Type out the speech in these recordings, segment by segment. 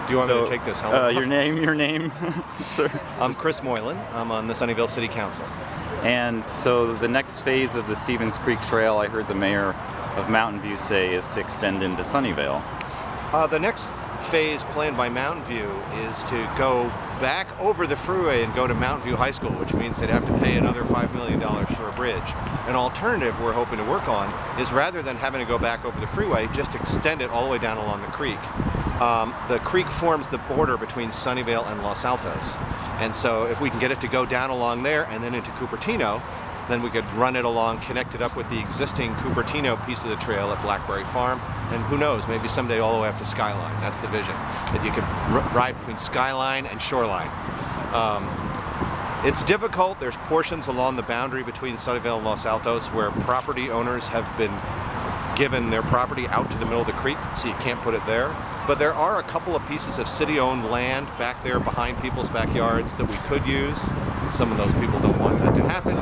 Do you want me to take this helmet off? Your name, sir? I'm Chris Moylan. I'm on the Sunnyvale City Council. And so the next phase of the Stevens Creek Trail, I heard the mayor of Mountain View say, is to extend into Sunnyvale. The next phase planned by Mountain View is to go back over the freeway and go to Mountain View High School, which means they'd have to pay another $5 million for a bridge. An alternative we're hoping to work on is, rather than having to go back over the freeway, just extend it all the way down along the creek. The creek forms the border between Sunnyvale and Los Altos. And so if we can get it to go down along there and then into Cupertino, then we could run it along, connect it up with the existing Cupertino piece of the trail at Blackberry Farm, and who knows, maybe someday all the way up to Skyline. That's the vision, that you could ride between Skyline and Shoreline. It's difficult. There's portions along the boundary between Sunnyvale and Los Altos where property owners have been given their property out to the middle of the creek, so you can't put it there. But there are a couple of pieces of city-owned land back there behind people's backyards that we could use. Some of those people don't want that to happen.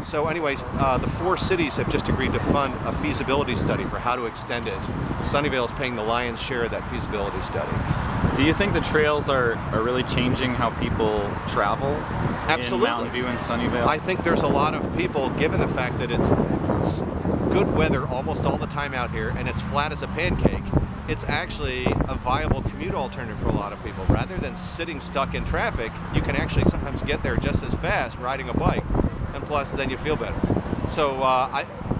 So anyways, the four cities have just agreed to fund a feasibility study for how to extend it. Sunnyvale is paying the lion's share of that feasibility study. Do you think the trails are really changing how people travel? Absolutely. In Mountain View and Sunnyvale? I think there's a lot of people, given the fact that it's good weather almost all the time out here and it's flat as a pancake, it's actually a viable commute alternative for a lot of people. Rather than sitting stuck in traffic, you can actually sometimes get there just as fast riding a bike, and plus then you feel better. So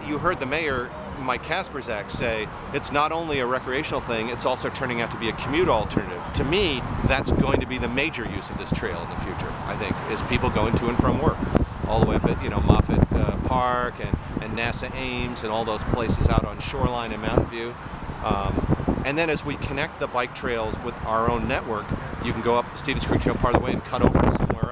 you heard the mayor, Mike Kasperzak, say it's not only a recreational thing, it's also turning out to be a commute alternative. To me, that's going to be the major use of this trail in the future, I think, is people going to and from work, all the way up at Moffett Park and NASA Ames and all those places out on Shoreline and Mountain View. And then as we connect the bike trails with our own network, you can go up the Stevens Creek Trail part of the way and cut over to somewhere